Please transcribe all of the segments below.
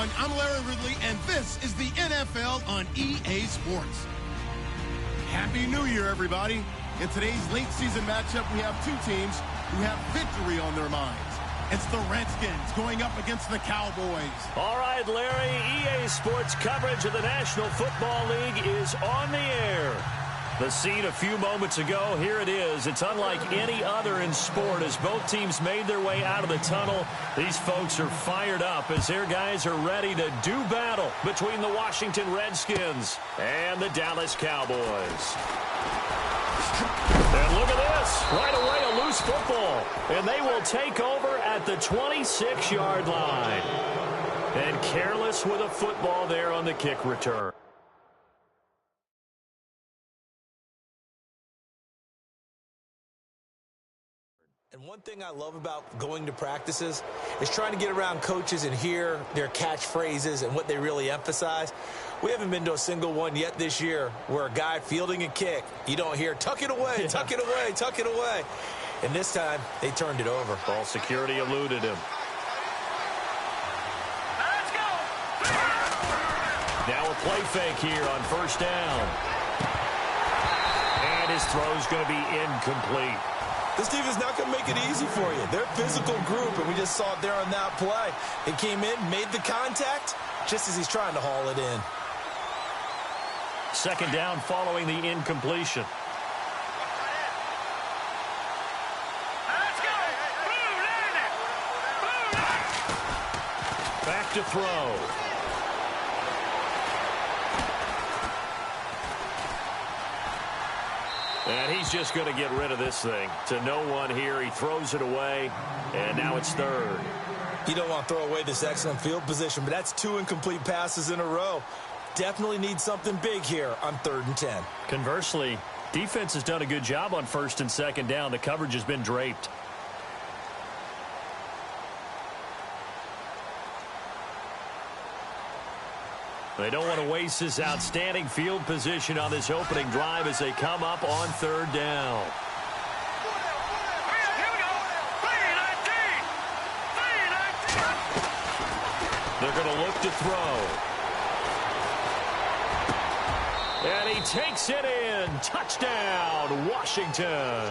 everyone. I'm Larry Ridley, and this is the NFL on EA Sports. Happy New Year, everybody. In today's late season matchup, we have two teams who have victory on their minds. It's the Redskins going up against the Cowboys. All right, Larry, EA Sports coverage of the National Football League is on the air. The scene a few moments ago, here it is. It's unlike any other in sport as both teams made their way out of the tunnel. These folks are fired up as their guys are ready to do battle between the Washington Redskins and the Dallas Cowboys. And look at this. Right away, a loose football. And they will take over at the 26-yard line. And careless with a football there on the kick return. And one thing I love about going to practices is trying to get around coaches and hear their catchphrases and what they really emphasize. We haven't been to a single one yet this year where a guy fielding a kick, you don't hear, tuck it away, tuck it away, tuck it away. And this time, they turned it over. Ball security eluded him. Let's go! Now a play fake here on first down. And his throw's going to be incomplete. This team is not going to make it easy for you. They're a physical group, and we just saw it there on that play. It came in, made the contact, just as he's trying to haul it in. Second down following the incompletion. Back to throw. And he's just going to get rid of this thing. To no one here. He throws it away, and now it's third. You don't want to throw away this excellent field position, but that's two incomplete passes in a row. Definitely need something big here on 3rd and 10. Conversely, defense has done a good job on 1st and 2nd down. The coverage has been draped. They don't want to waste this outstanding field position on this opening drive as they come up on 3rd down. They're going to look to throw. And he takes it in. Touchdown, Washington.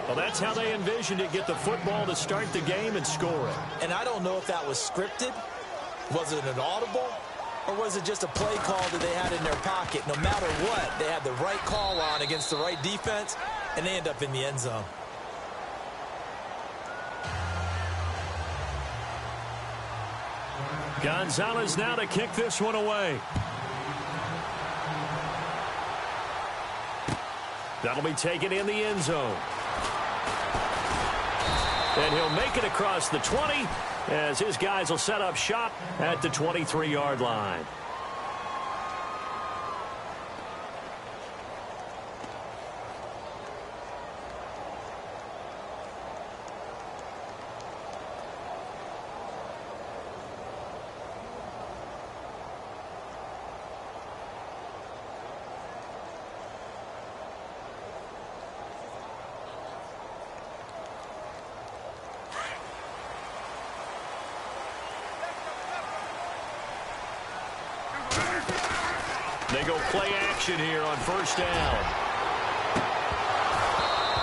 Well, that's how they envisioned it. Get the football to start the game and score it. And I don't know if that was scripted. Was it an audible? Or was it just a play call that they had in their pocket? No matter what, they had the right call on against the right defense, and they end up in the end zone. Gonzalez now to kick this one away. That'll be taken in the end zone. And he'll make it across the 20 as his guys will set up shop at the 23-yard line. They go play action here on 1st down.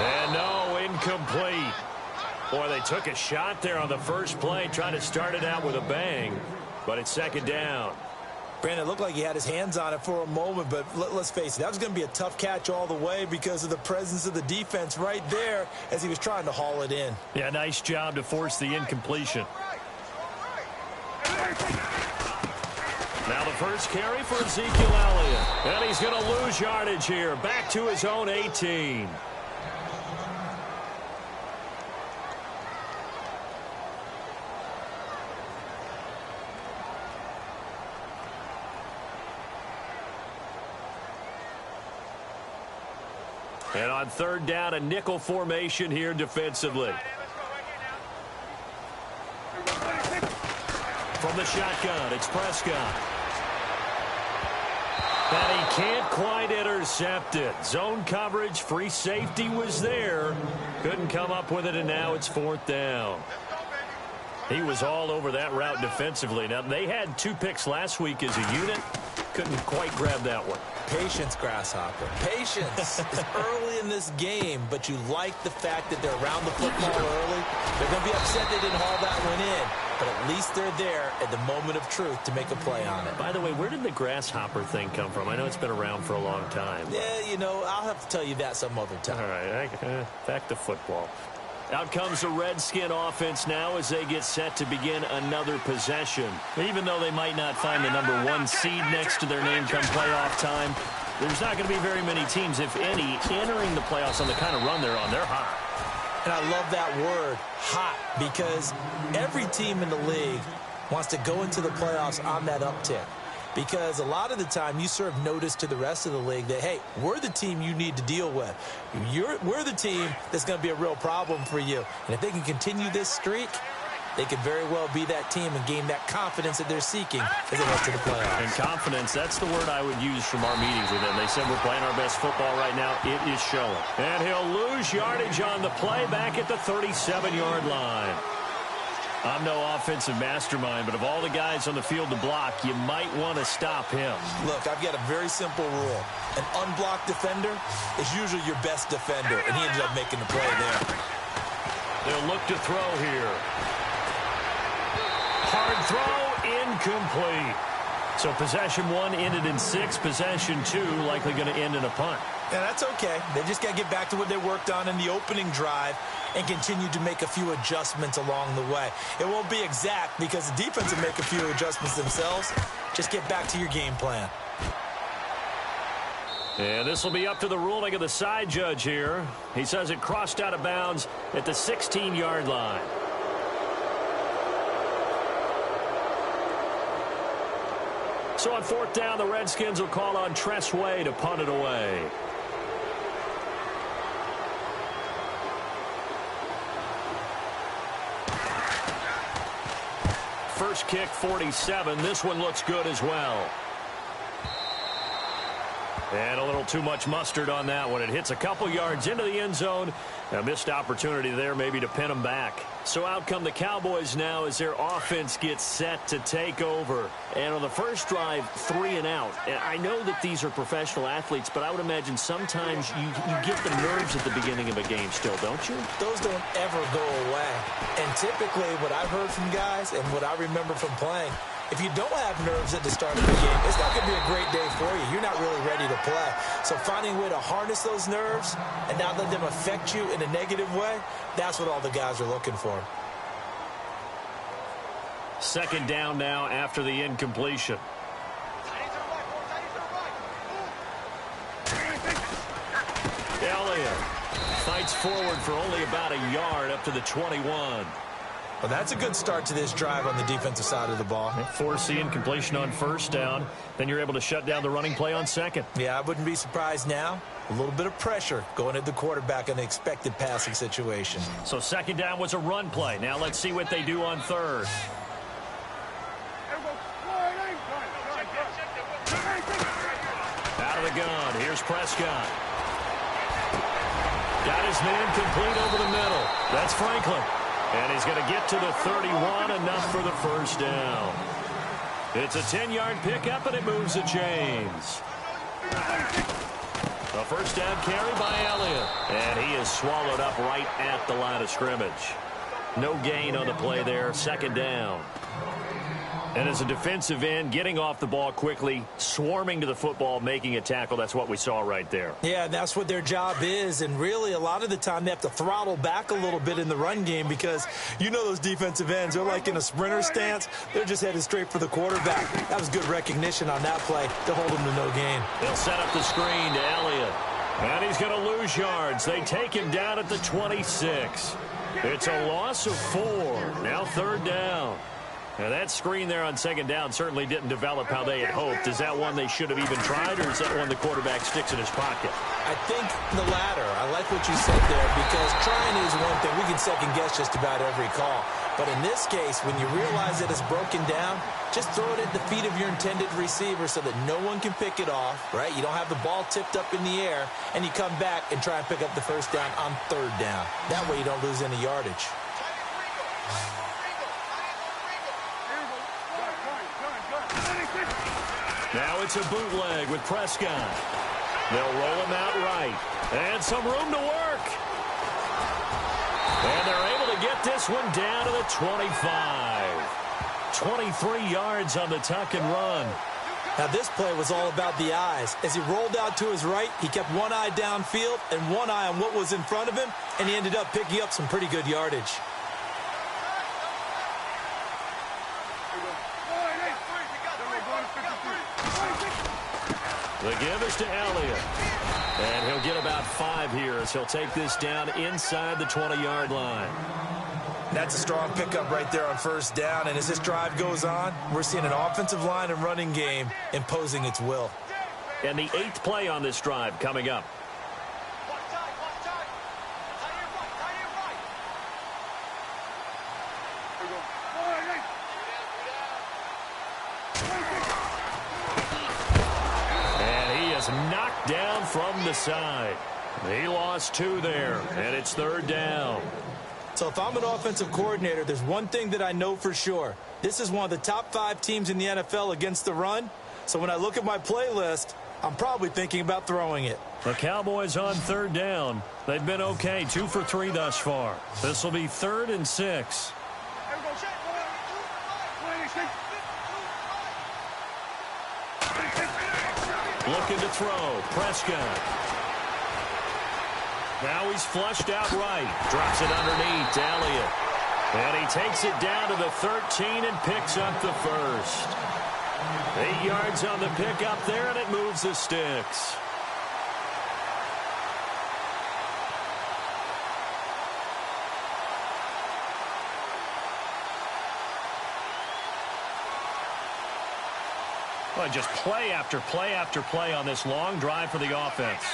And no, incomplete. Boy, they took a shot there on the first play, trying to start it out with a bang. But it's 2nd down. Brandon, it looked like he had his hands on it for a moment, but let's face it, that was going to be a tough catch all the way because of the presence of the defense right there as he was trying to haul it in. Yeah, nice job to force the incompletion. Now the first carry for Ezekiel Elliott. And he's going to lose yardage here. Back to his own 18. And on 3rd down, a nickel formation here defensively. From the shotgun, it's Prescott. And he can't quite intercept it. Zone coverage, free safety was there. Couldn't come up with it, and now it's 4th down. He was all over that route defensively. Now, they had 2 picks last week as a unit. Couldn't quite grab that one. Patience, Grasshopper. Patience. It's early in this game, but you like the fact that they're around the football early. They're going to be upset they didn't haul that one in, but at least they're there at the moment of truth to make a play on it. By the way, where did the grasshopper thing come from? I know it's been around for a long time. Yeah, you know, I'll have to tell you that some other time. All right, back to football. Out comes the Redskin offense now as they get set to begin another possession. Even though they might not find the number 1 seed next to their name come playoff time, there's not going to be very many teams, if any, entering the playoffs on the kind of run they're on. They're hot. And I love that word, hot, because every team in the league wants to go into the playoffs on that uptick. Because a lot of the time you serve notice to the rest of the league that, hey, we're the team you need to deal with. We're the team that's going to be a real problem for you. And if they can continue this streak, they could very well be that team and gain that confidence that they're seeking as they get to the playoffs. And confidence, that's the word I would use from our meetings with them. They said we're playing our best football right now. It is showing. And he'll lose yardage on the play back at the 37-yard line. I'm no offensive mastermind, but of all the guys on the field to block, you might want to stop him. Look, I've got a very simple rule. An unblocked defender is usually your best defender, and he ended up making the play there. They'll look to throw here. Hard throw, incomplete. So possession 1 ended in 6. Possession 2 likely going to end in a punt. Yeah, that's okay. They just got to get back to what they worked on in the opening drive and continue to make a few adjustments along the way. It won't be exact because the defense will make a few adjustments themselves. Just get back to your game plan. And this will be up to the ruling of the side judge here. He says it crossed out of bounds at the 16-yard line. So on 4th down, the Redskins will call on Tressway to punt it away. First kick, 47. This one looks good as well. And a little too much mustard on that one. It hits a couple yards into the end zone. A missed opportunity there maybe to pin them back. So out come the Cowboys now as their offense gets set to take over. And on the first drive, 3 and out. And I know that these are professional athletes, but I would imagine sometimes you get the nerves at the beginning of a game still, don't you? Those don't ever go away. And typically what I've heard from guys and what I remember from playing, if you don't have nerves at the start of the game, it's not going to be a great day for you. You're not really ready to play. So finding a way to harness those nerves and not let them affect you in a negative way, that's what all the guys are looking for. Second down now after the incompletion. Elliott fights forward for only about a yard up to the 21. Well, that's a good start to this drive on the defensive side of the ball. Force the incompletion on first down. Then you're able to shut down the running play on second. Yeah, I wouldn't be surprised now. A little bit of pressure going at the quarterback in an expected passing situation. So second down was a run play. Now let's see what they do on third. Out of the gun. Here's Prescott. Got his man complete over the middle. That's Franklin. And he's going to get to the 31, enough for the first down. It's a 10-yard pickup, and it moves the chains. A first down carry by Elliott. And he is swallowed up right at the line of scrimmage. No gain on the play there. Second down. And as a defensive end, getting off the ball quickly, swarming to the football, making a tackle, that's what we saw right there. Yeah, that's what their job is. And really, a lot of the time, they have to throttle back a little bit in the run game because you know those defensive ends, they're like in a sprinter stance. They're just headed straight for the quarterback. That was good recognition on that play to hold him to no gain. They'll set up the screen to Elliott. And he's going to lose yards. They take him down at the 26. It's a loss of 4. Now third down. Now, that screen there on second down certainly didn't develop how they had hoped. Is that one they should have even tried, or is that one the quarterback sticks in his pocket? I think the latter. I like what you said there because trying is one thing. We can second-guess just about every call. But in this case, when you realize that it's broken down, just throw it at the feet of your intended receiver so that no one can pick it off, right? You don't have the ball tipped up in the air, and you come back and try and pick up the first down on third down. That way you don't lose any yardage. Now it's a bootleg with Prescott. They'll roll him out right. And some room to work. And they're able to get this one down to the 25. 23 yards on the tuck and run. Now this play was all about the eyes. As he rolled out to his right, he kept one eye downfield and one eye on what was in front of him, and he ended up picking up some pretty good yardage. The give is to Elliott. And he'll get about 5 here as he'll take this down inside the 20-yard line. That's a strong pickup right there on first down. And as this drive goes on, we're seeing an offensive line and running game imposing its will. And the 8th play on this drive coming up. Knocked down from the side. He lost 2 there, and it's 3rd down. So if I'm an offensive coordinator, there's one thing that I know for sure. This is one of the top 5 teams in the NFL against the run. So when I look at my playlist, I'm probably thinking about throwing it. The Cowboys on 3rd down. They've been okay, 2 for 3 thus far. This will be 3rd and 6. Looking to throw. Prescott. Now he's flushed out right. Drops it underneath to Elliott. And he takes it down to the 13 and picks up the first. 8 yards on the pickup there, and it moves the sticks. Well, just play after play after play on this long drive for the offense.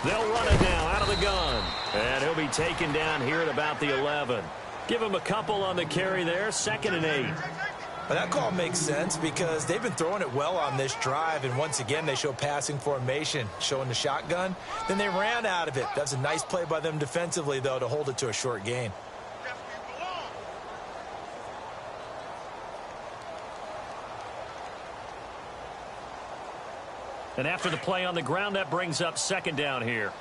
They'll run it now out of the gun. And he'll be taken down here at about the 11. Give him a couple on the carry there, 2nd and 8. Well, that call makes sense because they've been throwing it well on this drive, and once again they show passing formation, showing the shotgun. Then they ran out of it. That's a nice play by them defensively, though, to hold it to a short gain. And after the play on the ground, that brings up 2nd down here.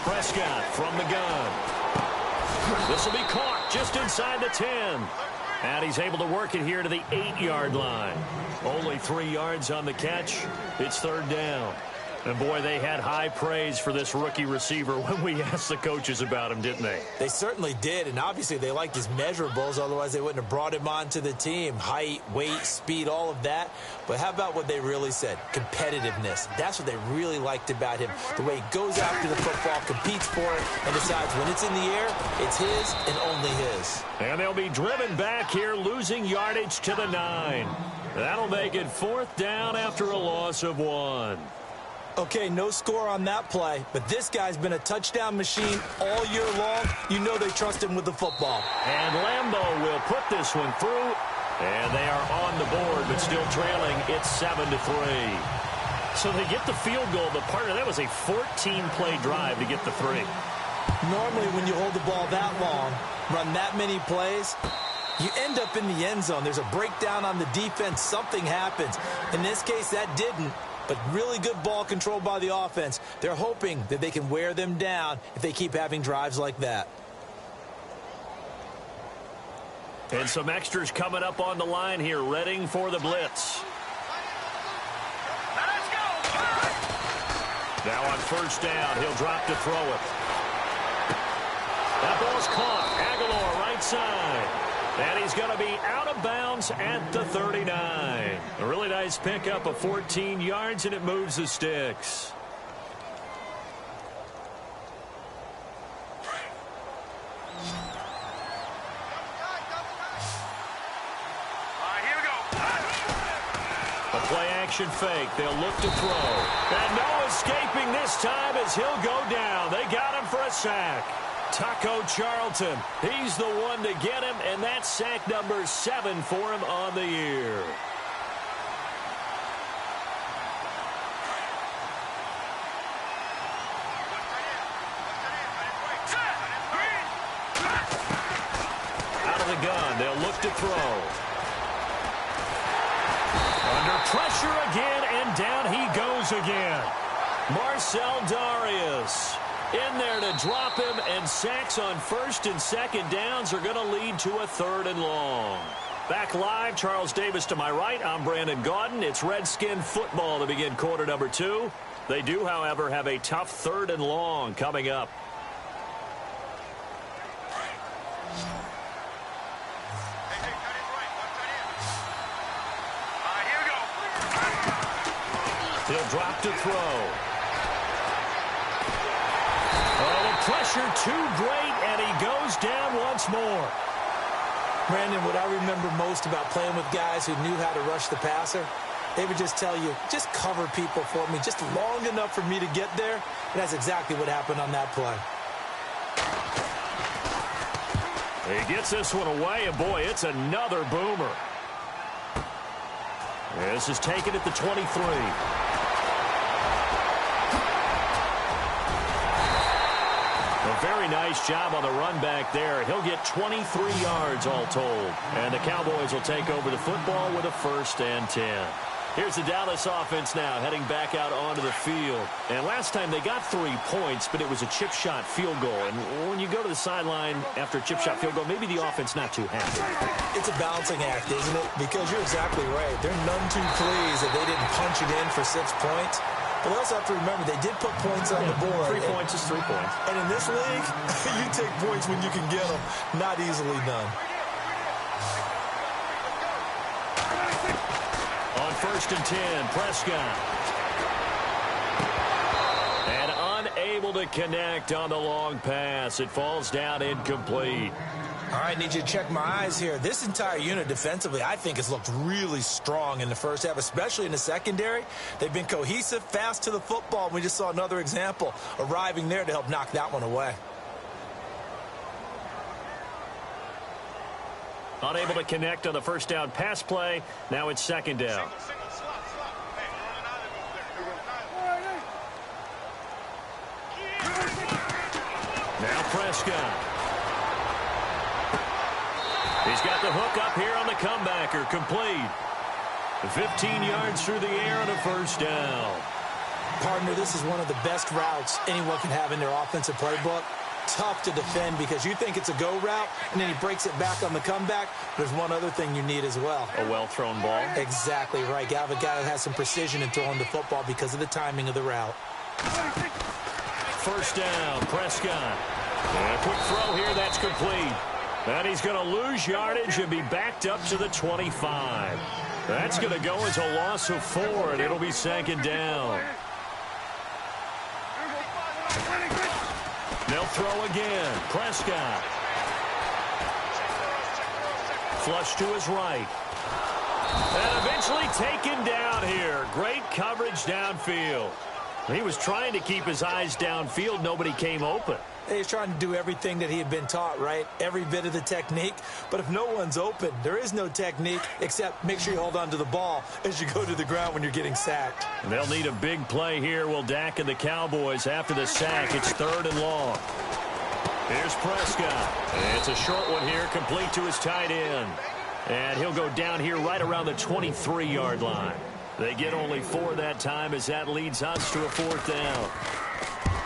Prescott from the gun. This will be caught just inside the 10. And he's able to work it here to the 8-yard line. Only 3 yards on the catch. It's 3rd down. And, boy, they had high praise for this rookie receiver when we asked the coaches about him, didn't they? They certainly did, and obviously they liked his measurables. Otherwise, they wouldn't have brought him onto the team. Height, weight, speed, all of that. But how about what they really said? Competitiveness. That's what they really liked about him. The way he goes after the football, competes for it, and decides when it's in the air, it's his and only his. And they'll be driven back here, losing yardage to the 9. That'll make it 4th down after a loss of 1. Okay, no score on that play, but this guy's been a touchdown machine all year long. You know they trust him with the football. And Lambeau will put this one through, and they are on the board, but still trailing. It's 7-3. So they get the field goal, but partner, that was a 14-play drive to get the 3. Normally, when you hold the ball that long, run that many plays, you end up in the end zone. There's a breakdown on the defense. Something happens. In this case, that didn't. But really good ball control by the offense. They're hoping that they can wear them down if they keep having drives like that. And some extras coming up on the line here, readying for the blitz. Now on 1st down, he'll drop to throw it. That ball's caught. Aguilar right side. And he's going to be out of bounds at the 39. A really nice pickup of 14 yards, and it moves the sticks. A play-action fake. They'll look to throw. And no escaping this time as he'll go down. They got him for a sack. Taco Charlton, he's the one to get him, and that's sack number 7 for him on the year. the gun. They'll look to throw. Under pressure again, and down he goes again. Marcel Darius in there to drop him, and sacks on first and second downs are going to lead to a 3rd and long. Back live, Charles Davis to my right. I'm Brandon Gaudin. It's Redskin football to begin quarter number 2. They do, however, have a tough 3rd and long coming up. He'll drop to throw. Oh, the pressure too great, and he goes down once more. Brandon, what I remember most about playing with guys who knew how to rush the passer, they would just tell you, just cover people for me, just long enough for me to get there. And that's exactly what happened on that play. He gets this one away, and boy, it's another boomer. This is taken at the 23. A very nice job on the run back there. He'll get 23 yards all told. And the Cowboys will take over the football with a 1st and 10. Here's the Dallas offense now heading back out onto the field. And last time they got 3 points, but it was a chip shot field goal. And when you go to the sideline after a chip shot field goal, maybe the offense not too happy. It's a balancing act, isn't it? Because you're exactly right. They're none too pleased that they didn't punch it in for 6 points. But we also have to remember they did put points on the board. 3 points is 3 points. And in this league, you take points when you can get them. Not easily done. On 1st and 10, Prescott. And unable to connect on the long pass. It falls down incomplete. All right, need you to check my eyes here. This entire unit defensively, I think, has looked really strong in the first half, especially in the secondary. They've been cohesive, fast to the football. We just saw another example arriving there to help knock that one away. Unable to connect on the first down pass play. Now it's 2nd down. Now Prescott. He's got the hook up here on the comebacker. Complete. 15 yards through the air on a 1st down. Partner, this is one of the best routes anyone can have in their offensive playbook. Tough to defend because you think it's a go route, and then he breaks it back on the comeback. There's one other thing you need as well. A well-thrown ball. Exactly right. You have a guy that has some precision in throwing the football because of the timing of the route. 1st down, Prescott. And a quick throw here, that's complete. And he's going to lose yardage and be backed up to the 25. That's going to go as a loss of 4, and it'll be 2nd down. They'll throw again. Prescott. Flush to his right. And eventually taken down here. Great coverage downfield. He was trying to keep his eyes downfield. Nobody came open. He's trying to do everything that he had been taught, right? Every bit of the technique. But if no one's open, there is no technique except make sure you hold on to the ball as you go to the ground when you're getting sacked. They'll need a big play here. Will Dak and the Cowboys after the sack. It's 3rd and long. Here's Prescott. It's a short one here, complete to his tight end. And he'll go down here right around the 23-yard line. They get only 4 that time as that leads us to a 4th down.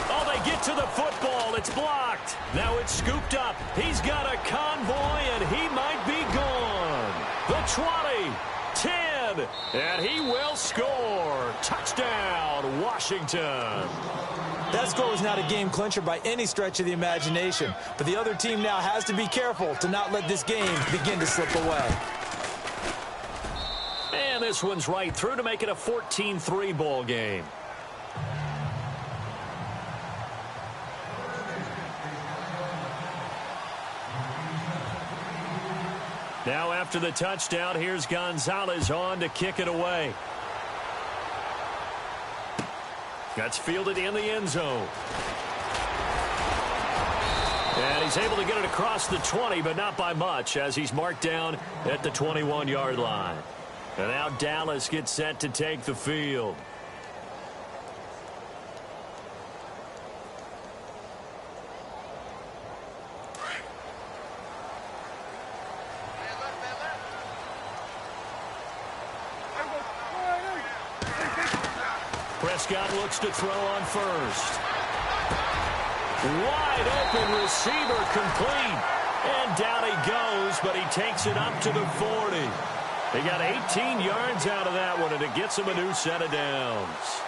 Oh, they get to the football. It's blocked. Now it's scooped up. He's got a convoy, and he might be gone. The 20, 10, and he will score. Touchdown, Washington. That score was not a game clincher by any stretch of the imagination, but the other team now has to be careful to not let this game begin to slip away. And this one's right through to make it a 14-3 ball game. Now after the touchdown, here's Gonzalez on to kick it away. That's fielded in the end zone. And he's able to get it across the 20, but not by much, as he's marked down at the 21-yard line. And now Dallas gets set to take the field. Prescott looks to throw on first. Wide open receiver, complete. And down he goes, but he takes it up to the 40. They got 18 yards out of that one, and it gets him a new set of downs.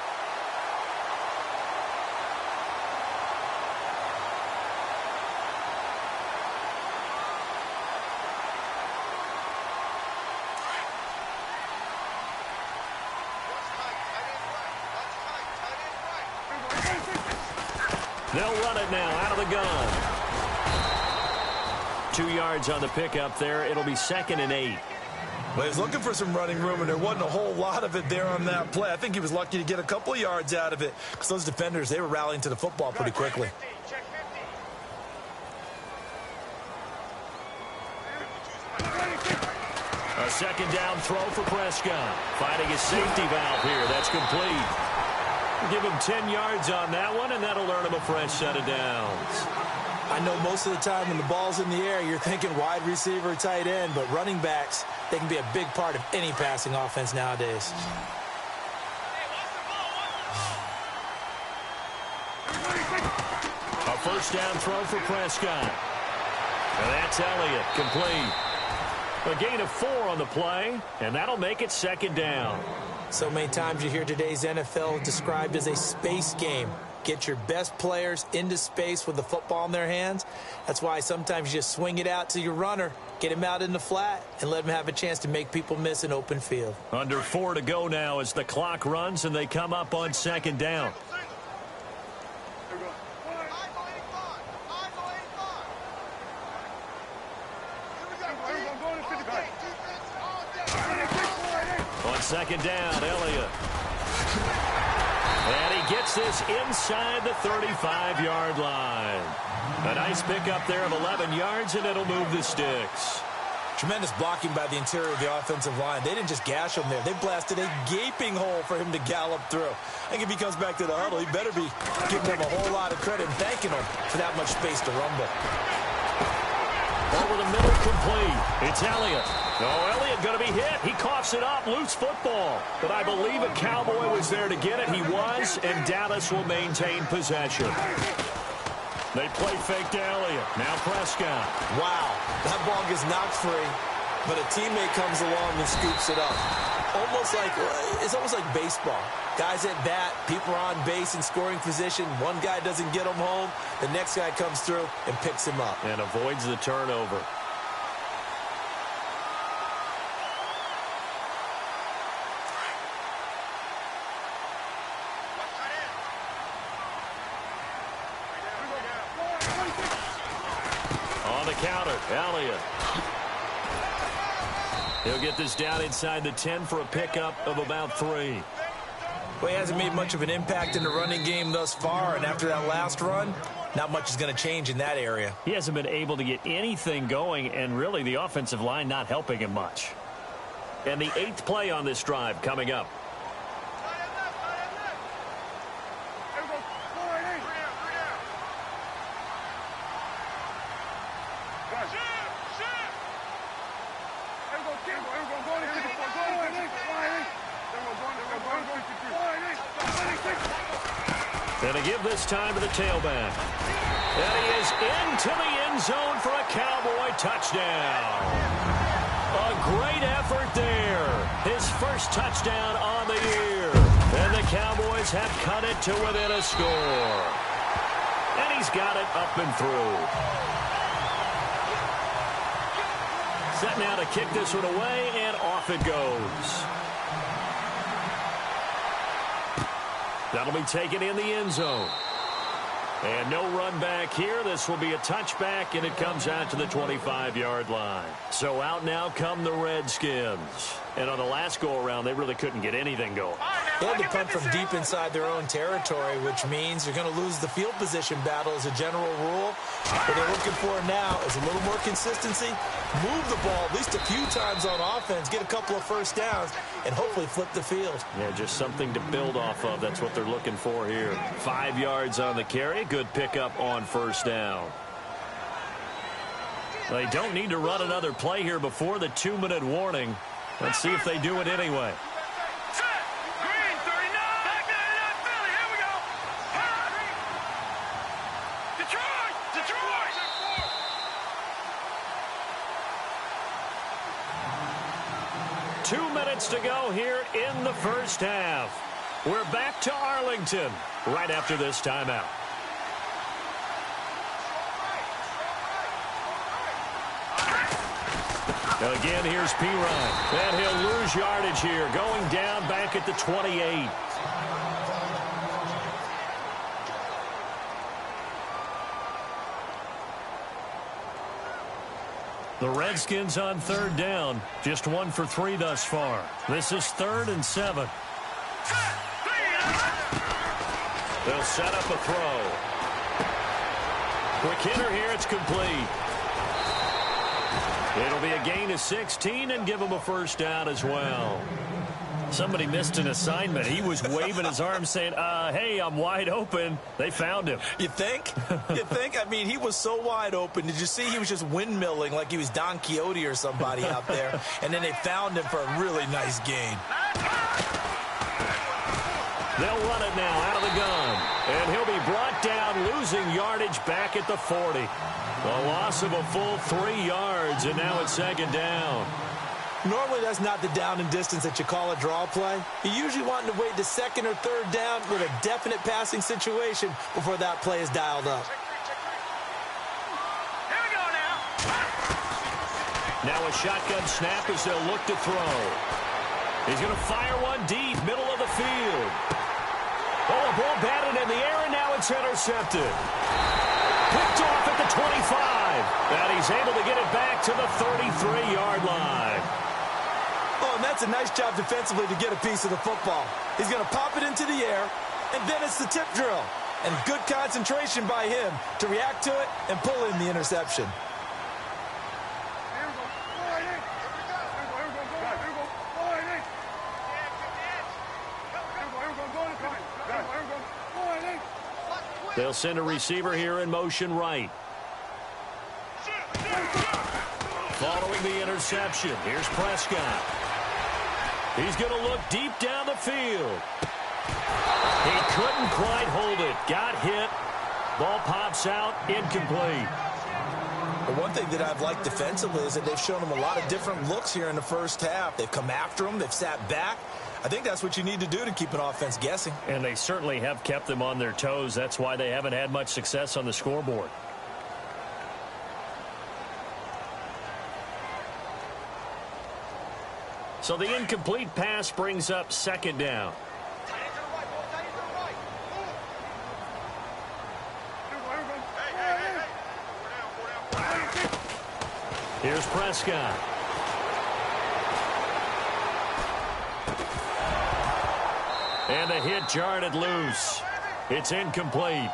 They'll run it now out of the gun. 2 yards on the pickup there. It'll be 2nd and 8. Well, he was looking for some running room, and there wasn't a whole lot of it there on that play. I think he was lucky to get a couple of yards out of it because those defenders, they were rallying to the football pretty quickly. A 2nd down throw for Prescott. Finding his safety valve here. That's complete. Give him 10 yards on that one, and that'll earn him a fresh set of downs. I know most of the time when the ball's in the air, you're thinking wide receiver, tight end, but running backs, they can be a big part of any passing offense nowadays. A 1st down throw for Prescott. And that's Elliott, complete. A gain of 4 on the play, and that'll make it 2nd down. So many times you hear today's NFL described as a space game. Get your best players into space with the football in their hands. That's why sometimes you just swing it out to your runner, get him out in the flat, and let him have a chance to make people miss an open field. Under 4 to go now as the clock runs, and they come up on 2nd down. On 2nd down, Elliott. And he gets this inside the 35-yard line. A nice pickup there of 11 yards, and it'll move the sticks. Tremendous blocking by the interior of the offensive line. They didn't just gash him there. They blasted a gaping hole for him to gallop through. I think if he comes back to the huddle, he better be giving them a whole lot of credit and thanking them for that much space to rumble. Over the middle, complete. It's Elliott. Oh, Elliott going to be hit. He coughs it up. Loose football. But I believe a Cowboy was there to get it. He was, and Dallas will maintain possession. They play fake to Elliott. Now Prescott. Wow. That ball gets knocked free, but a teammate comes along and scoops it up. It's almost like baseball. Guys at bat, people are on base in scoring position. One guy doesn't get him home. The next guy comes through and picks him up. And avoids the turnover. On the counter, Elliott. He'll get this down inside the 10 for a pickup of about 3. Well, he hasn't made much of an impact in the running game thus far, and after that last run, not much is going to change in that area. He hasn't been able to get anything going, and really the offensive line not helping him much. And the 8th play on this drive coming up. And to give this time to the tailback. And he is into the end zone for a Cowboy touchdown. A great effort there. His first touchdown on the year. And the Cowboys have cut it to within a score. And he's got it up and through. Set now to kick this one away, and off it goes. That'll be taken in the end zone. And no run back here. This will be a touchback, and it comes out to the 25-yard line. So out now come the Redskins. And on the last go-around, they really couldn't get anything going. They had to punt from deep inside their own territory, which means you're going to lose the field position battle as a general rule. What they're looking for now is a little more consistency, move the ball at least a few times on offense, get a couple of first downs, and hopefully flip the field. Yeah, just something to build off of. That's what they're looking for here. 5 yards on the carry. Good pickup on first down. They don't need to run another play here before the 2-minute warning. Let's see if they do it anyway. 2 minutes to go here in the first half. We're back to Arlington right after this timeout. Again, here's P-Ryan. And he'll lose yardage here, going down back at the 28. The Redskins on third down. Just 1 for 3 thus far. This is 3rd and 7. They'll set up a throw. Quick hitter here. It's complete. It'll be a gain of 16 and give him a first down as well. Somebody missed an assignment. He was waving his arms saying, hey, I'm wide open. They found him. You think? You think? I mean, he was so wide open. Did you see he was just windmilling like he was Don Quixote or somebody out there? And then they found him for a really nice gain. They'll run it now out of the gun. And he'll be brought down, losing yardage back at the 40. A loss of a full 3 yards, and now it's 2nd down. Normally, that's not the down and distance that you call a draw play. You usually want to wait to 2nd or 3rd down with a definite passing situation before that play is dialed up. Here we go now. Now a shotgun snap as they'll look to throw. He's going to fire one deep, middle of the field. Oh, a ball batted in the air, and now it's intercepted. Picked off at the 25. And he's able to get it back to the 33-yard line. Oh, and that's a nice job defensively to get a piece of the football. He's going to pop it into the air, and then it's the tip drill. And good concentration by him to react to it and pull in the interception. They'll send a receiver here in motion right. Following the interception, here's Prescott. He's going to look deep down the field. He couldn't quite hold it. Got hit. Ball pops out, incomplete. But one thing that I've liked defensively is that they've shown him a lot of different looks here in the first half. They've come after him. They've sat back. I think that's what you need to do to keep an offense guessing. And they certainly have kept them on their toes. That's why they haven't had much success on the scoreboard. So the incomplete pass brings up 2nd down. Here's Prescott. And the hit jarred it loose. It's incomplete.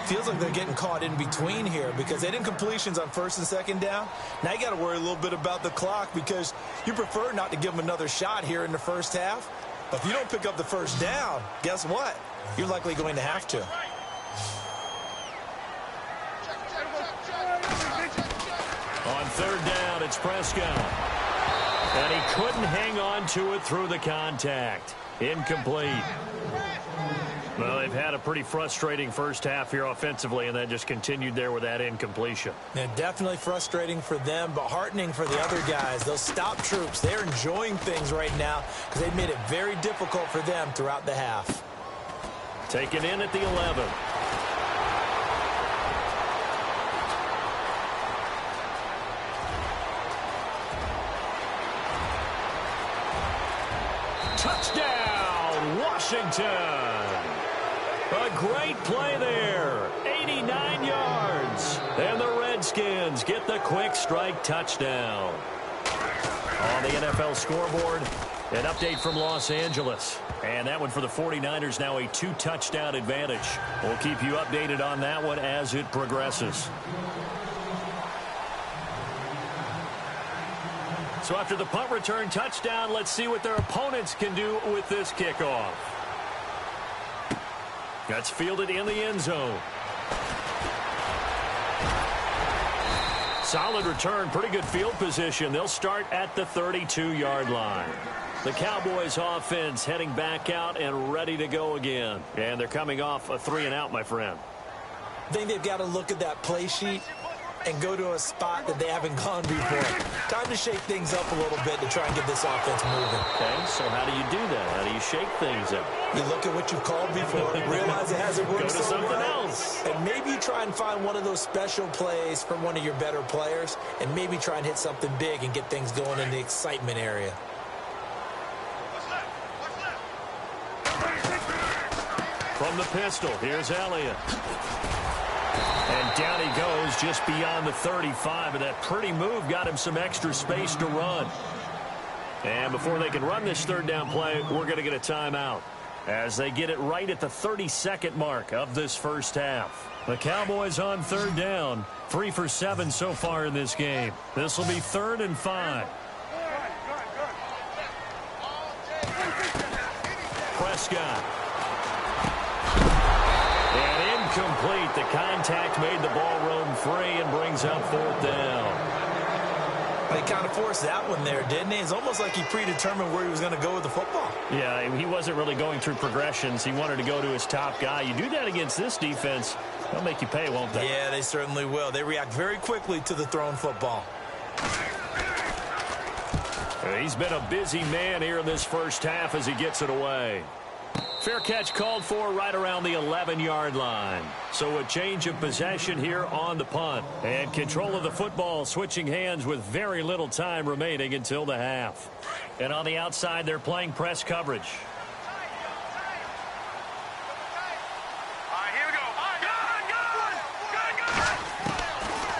Feels like they're getting caught in between here because they did incompletions on 1st and 2nd down. Now you got to worry a little bit about the clock because you prefer not to give them another shot here in the first half. But if you don't pick up the first down, guess what? You're likely going to have to. On 3rd down, it's Prescott. And he couldn't hang on to it through the contact. Incomplete. Well, they've had a pretty frustrating first half here offensively, and then just continued there with that incompletion. Yeah, definitely frustrating for them, but heartening for the other guys. Those stop troops, they're enjoying things right now because they've made it very difficult for them throughout the half. Taken in at the 11. Touchdown, Washington. A great play there. 89 yards. And the Redskins get the quick strike touchdown. On the NFL scoreboard, an update from Los Angeles. And that one for the 49ers, now a 2-touchdown advantage. We'll keep you updated on that one as it progresses. So after the punt return touchdown, let's see what their opponents can do with this kickoff. That's fielded in the end zone. Solid return, pretty good field position. They'll start at the 32-yard line. The Cowboys offense heading back out and ready to go again. And they're coming off a 3-and-out, my friend. I think they've got to look at that play sheet and go to a spot that they haven't gone before. Time to shake things up a little bit to try and get this offense moving. Okay, so how do you do that? How do you shake things up? You look at what you've called before, realize it hasn't worked Go to so something well, else. and maybe you try and find one of those special plays from one of your better players, and maybe try and hit something big and get things going in the excitement area. From the pistol, here's Elliott. And down he goes just beyond the 35, and that pretty move got him some extra space to run. And before they can run this third down play, we're going to get a timeout as they get it right at the 32nd mark of this first half. The Cowboys on third down, 3 for 7 so far in this game. This will be 3rd and 5. Prescott. And incomplete. The contact made the ball roam free and brings up 4th down. He kind of forced that one there, didn't he? It's almost like he predetermined where he was going to go with the football. Yeah, he wasn't really going through progressions. He wanted to go to his top guy. You do that against this defense, they'll make you pay, won't they? Yeah, they certainly will. They react very quickly to the thrown football. He's been a busy man here in this first half as he gets it away. Fair catch called for right around the 11-yard line. So a change of possession here on the punt. And control of the football switching hands with very little time remaining until the half. And on the outside, they're playing press coverage.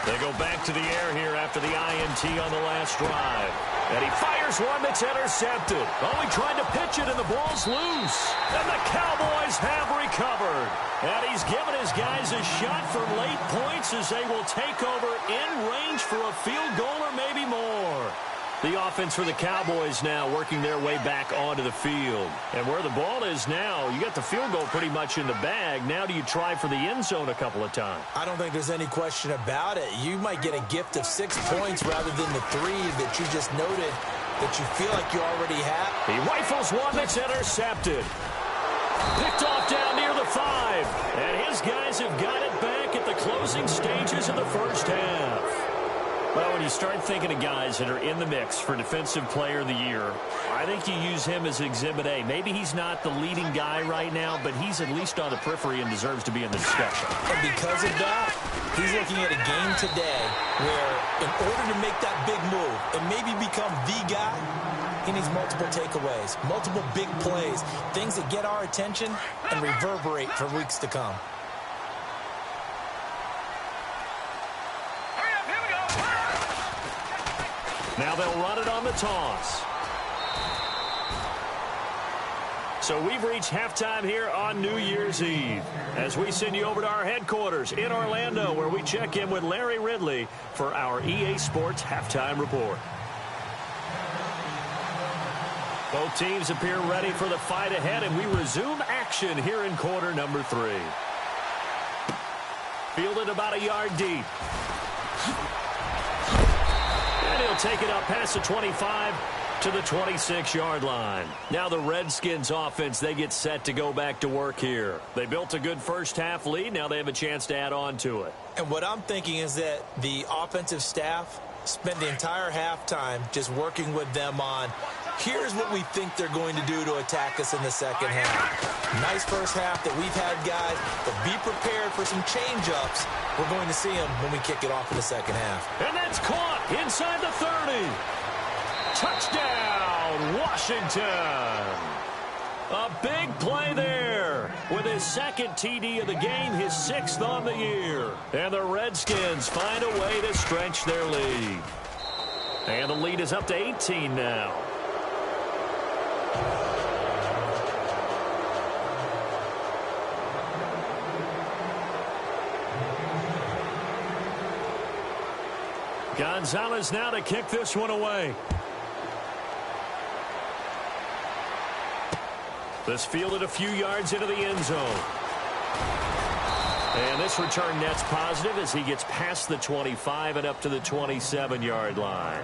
They go back to the air here after the INT on the last drive. And he fires one that's intercepted. Oh, he tried to pitch it, and the ball's loose. And the Cowboys have recovered. And he's given his guys a shot for late points as they will take over in range for a field goal or maybe more. The offense for the Cowboys now working their way back onto the field. And where the ball is now, you got the field goal pretty much in the bag. Now do you try for the end zone a couple of times? I don't think there's any question about it. You might get a gift of 6 points rather than the 3 that you just noted that you feel like you already have. He rifles one that's intercepted. Picked off down near the 5. And his guys have got it back at the closing stages of the first half. Well, when you start thinking of guys that are in the mix for Defensive Player of the Year, I think you use him as Exhibit A. Maybe he's not the leading guy right now, but he's at least on the periphery and deserves to be in the discussion. And because of that, he's looking at a game today where in order to make that big move and maybe become the guy, he needs multiple takeaways, multiple big plays, things that get our attention and reverberate for weeks to come. Now they'll run it on the toss. So we've reached halftime here on New Year's Eve as we send you over to our headquarters in Orlando where we check in with Larry Ridley for our EA Sports Halftime Report. Both teams appear ready for the fight ahead, and we resume action here in quarter number 3. Fielded about a yard deep. And he'll take it up past the 25 to the 26-yard line. Now the Redskins offense, they get set to go back to work here. They built a good first half lead. Now they have a chance to add on to it. And what I'm thinking is that the offensive staff spent the entire halftime just working with them on, here's what we think they're going to do to attack us in the second half. Nice first half that we've had, guys, but be prepared for some change-ups. We're going to see them when we kick it off in the second half. And that's caught inside the 30. Touchdown, Washington. A big play there with his second TD of the game, his 6th on the year. And the Redskins find a way to stretch their lead. And the lead is up to 18 now. Gonzalez now to kick this one away. This fielded a few yards into the end zone. And this return net's positive as he gets past the 25 and up to the 27-yard line.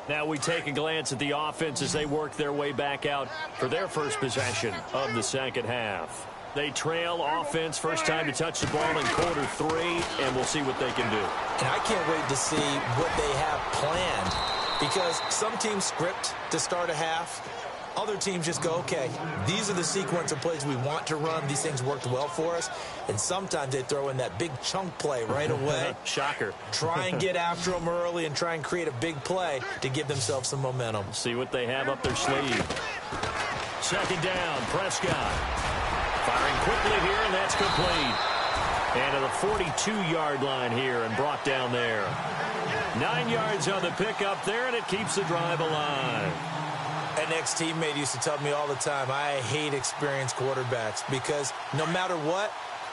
Now we take a glance at the offense as they work their way back out for their first possession of the second half. They trail offense, first time to touch the ball in quarter 3, and we'll see what they can do. And I can't wait to see what they have planned, because some teams script to start a half. Other teams just go, okay, these are the sequence of plays we want to run. These things worked well for us. And sometimes they throw in that big chunk play right away. Shocker. Try and get after them early and try and create a big play to give themselves some momentum. See what they have up their sleeve. Second down, Prescott. Firing quickly here, and that's complete. And to the 42-yard line here and brought down there. 9 yards on the pickup there, and it keeps the drive alive. An ex-teammate used to tell me all the time, I hate experienced quarterbacks because no matter what,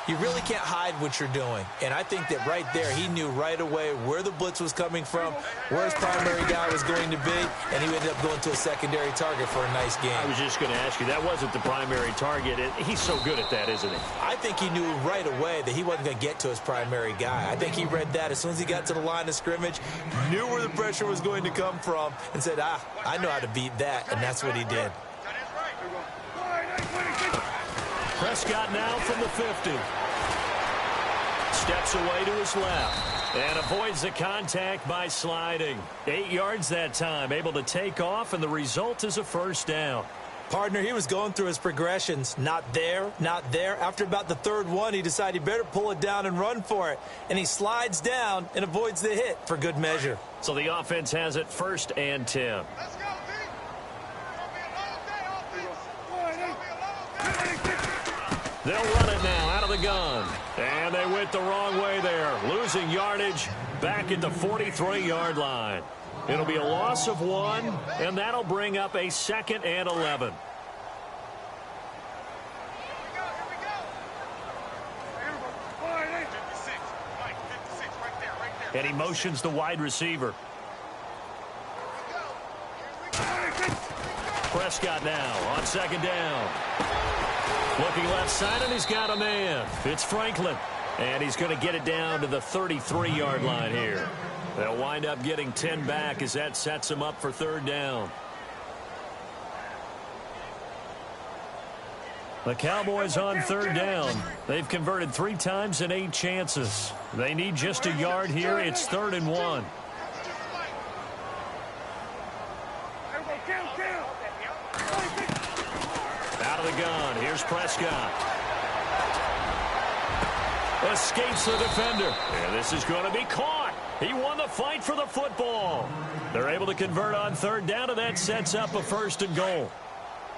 you really can't hide what you're doing. And I think that right there, he knew right away where the blitz was coming from, where his primary guy was going to be, and he ended up going to a secondary target for a nice game. I was just going to ask you, that wasn't the primary target. He's so good at that, isn't he? I think he knew right away that he wasn't going to get to his primary guy. I think he read that as soon as he got to the line of scrimmage, knew where the pressure was going to come from, and said, I know how to beat that, and that's what he did. Prescott now from the 50. Steps away to his left and avoids the contact by sliding. 8 yards that time, able to take off, and the result is a first down. Partner, he was going through his progressions. Not there, not there. After about the third one, he decided he better pull it down and run for it. And he slides down and avoids the hit for good measure. So the offense has it 1st and 10. Let's go, team. Offense. They'll run it now out of the gun. And they went the wrong way there. Losing yardage back at the 43-yard line. It'll be a loss of 1, and that'll bring up a 2nd and 11. And he motions the wide receiver. Prescott now on 2nd down. Looking left side, and he's got a man. It's Franklin. And he's going to get it down to the 33-yard line here. They'll wind up getting 10 back as that sets them up for 3rd down. The Cowboys on 3rd down. They've converted 3 times in 8 chances. They need just a yard here. It's 3rd and 1. Out of the gun. Here's Prescott. Escapes the defender. And this is going to be caught. He won the fight for the football. They're able to convert on 3rd down, and that sets up a 1st and goal.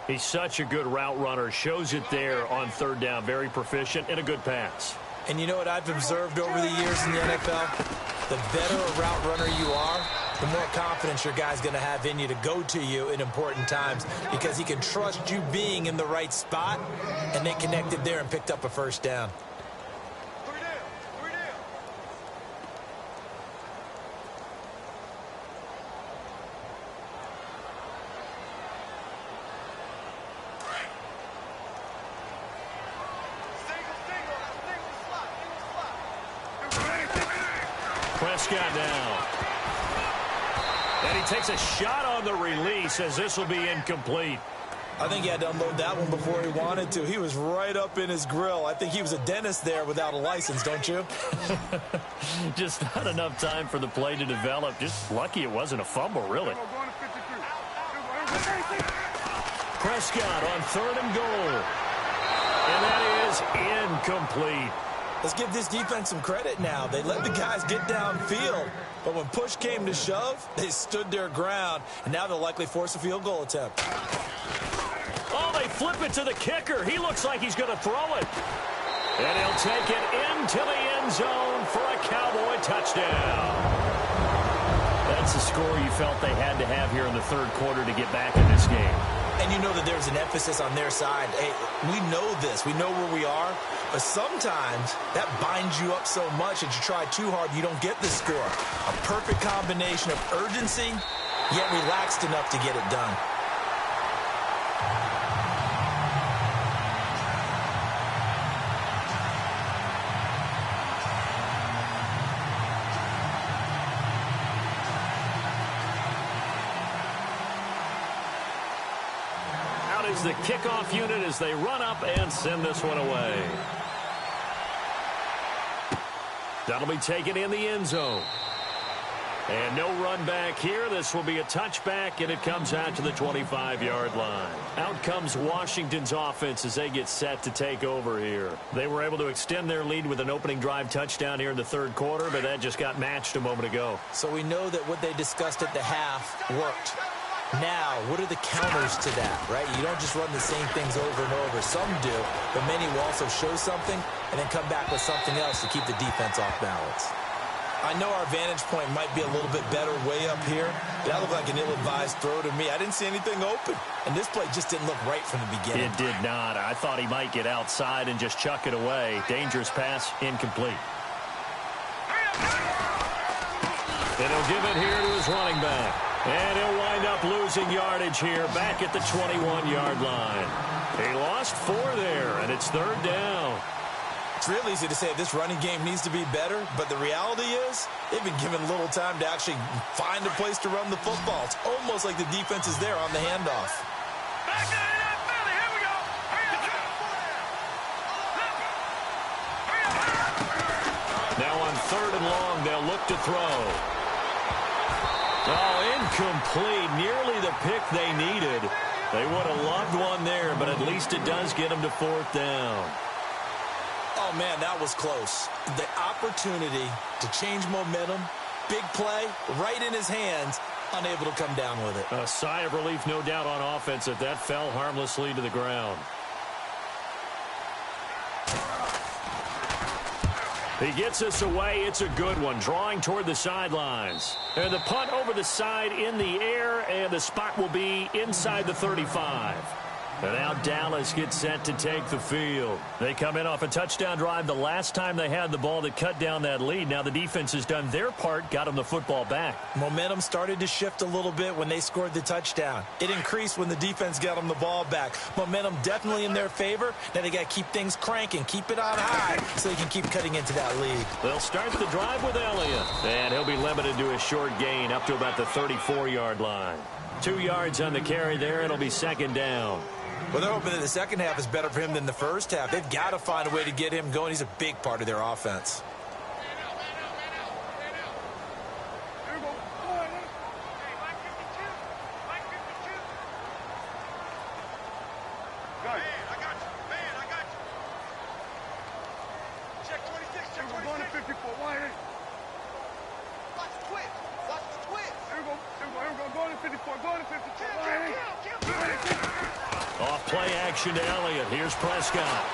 He's such a good route runner. Shows it there on 3rd down. Very proficient and a good pass. And you know what I've observed over the years in the NFL? The better a route runner you are, the more confidence your guy's going to have in you to go to you in important times, because he can trust you being in the right spot, and they connected there and picked up a 1st down. Prescott now. And he takes a shot on the release as this will be incomplete. I think he had to unload that one before he wanted to. He was right up in his grill. I think he was a dentist there without a license, don't you? Just not enough time for the play to develop. Just lucky it wasn't a fumble, really. Prescott on 3rd and goal. And that is incomplete. Let's give this defense some credit now. They let the guys get downfield, but when push came to shove, they stood their ground, and now they'll likely force a field goal attempt. Oh, they flip it to the kicker. He looks like he's going to throw it. And he'll take it into the end zone for a Cowboy touchdown. That's the score you felt they had to have here in the 3rd quarter to get back in this game. And you know that there's an emphasis on their side. Hey, we know this. We know where we are. But sometimes that binds you up so much that you try too hard, you don't get the score. A perfect combination of urgency, yet relaxed enough to get it done. is the kickoff unit as they run up and send this one away. That'll be taken in the end zone. And no run back here. This will be a touchback, and it comes out to the 25-yard line. Out comes Washington's offense as they get set to take over here. They were able to extend their lead with an opening drive touchdown here in the third quarter, but that just got matched a moment ago. So we know that what they discussed at the half worked. Now, what are the counters to that, right? You don't just run the same things over and over. Some do, but many will also show something and then come back with something else to keep the defense off balance. I know our vantage point might be a little bit better way up here, but that looked like an ill-advised throw to me. I didn't see anything open, and this play just didn't look right from the beginning. It did not. I thought he might get outside and just chuck it away. Dangerous pass, incomplete. And he'll give it here to his running back. And he'll wind up losing yardage here back at the 21-yard line. He lost 4 there, and it's third down. It's real easy to say this running game needs to be better, but the reality is they've been given little time to actually find a place to run the football. It's almost like the defense is there on the handoff. Now on third and long, they'll look to throw. Oh, incomplete. Nearly the pick they needed. They would have loved one there, but at least it does get them to fourth down. Oh, man, that was close. The opportunity to change momentum, big play, right in his hands, unable to come down with it. A sigh of relief, no doubt, on offense if that fell harmlessly to the ground. He gets us away. It's a good one, drawing toward the sidelines. And the punt over the side in the air, and the spot will be inside the 35. And now Dallas gets set to take the field. They come in off a touchdown drive the last time they had the ball that cut down that lead. Now the defense has done their part, got them the football back. Momentum started to shift a little bit when they scored the touchdown. It increased when the defense got them the ball back. Momentum definitely in their favor. Now they got to keep things cranking, keep it on high so they can keep cutting into that lead. They'll start the drive with Elliott. And he'll be limited to a short gain up to about the 34-yard line. 2 yards on the carry there. It'll be second down. Well, they're hoping that the second half is better for him than the first half. They've got to find a way to get him going. He's a big part of their offense. Play action to Elliott. Here's Prescott.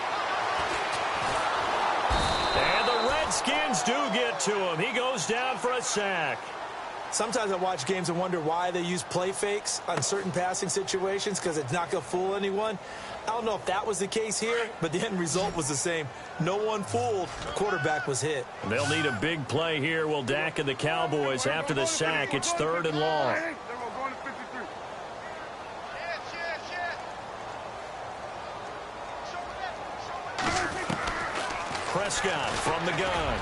And the Redskins do get to him. He goes down for a sack. Sometimes I watch games and wonder why they use play fakes on certain passing situations because it's not going to fool anyone. I don't know if that was the case here, but the end result was the same. No one fooled. The quarterback was hit. They'll need a big play here. Will Dak and the Cowboys after the sack. It's third and long. Prescott from the gun.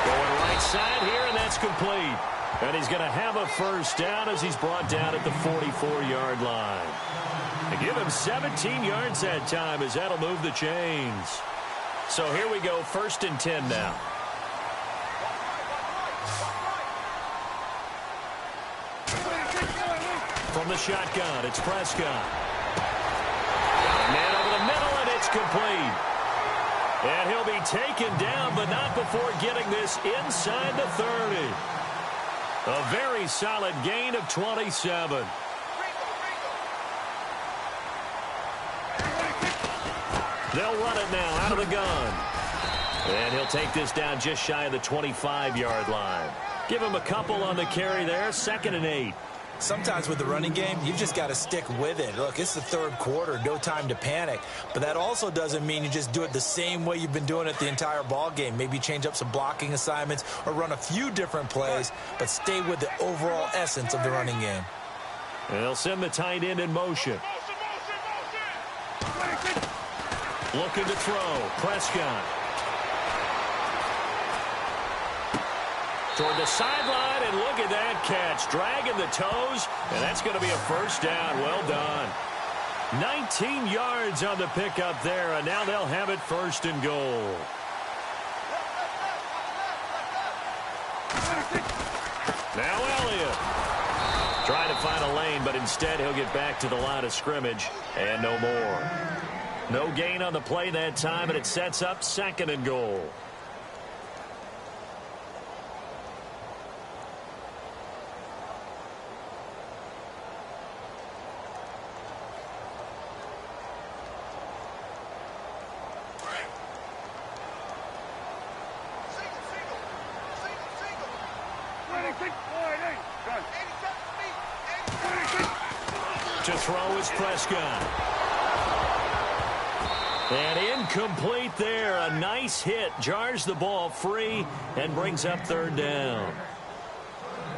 Going right side here, and that's complete. And he's going to have a first down as he's brought down at the 44-yard line. They give him 17 yards that time as that'll move the chains. So here we go, first and 10 now. From the shotgun, it's Prescott. Man over the middle, and it's complete. And he'll be taken down, but not before getting this inside the 30. A very solid gain of 27. They'll run it now out of the gun. And he'll take this down just shy of the 25-yard line. Give him a couple on the carry there, 2nd and 8. Sometimes with the running game, you've just got to stick with it. Look, it's the third quarter, no time to panic. But that also doesn't mean you just do it the same way you've been doing it the entire ball game. Maybe change up some blocking assignments or run a few different plays, but stay with the overall essence of the running game. And they'll send the tight end in motion. Looking to throw, Prescott. Toward the sideline, and look at that catch. Dragging the toes, and that's going to be a first down. Well done. 19 yards on the pickup there, and now they'll have it first and goal. Now Elliott trying to find a lane, but instead he'll get back to the line of scrimmage and no more. No gain on the play that time, and it sets up second and goal. To throw is Prescott. And incomplete there. A nice hit. Jars the ball free and brings up third down.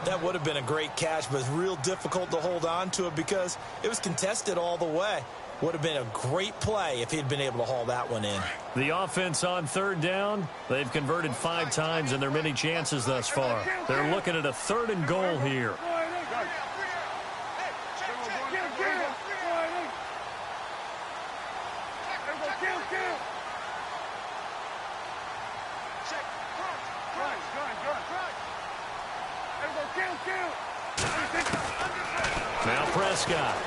That would have been a great catch, but it's real difficult to hold on to it because it was contested all the way. Would have been a great play if he'd been able to haul that one in. The offense on third down, they've converted 5 times in their many chances thus far. They're looking at a third and goal here. Now Prescott.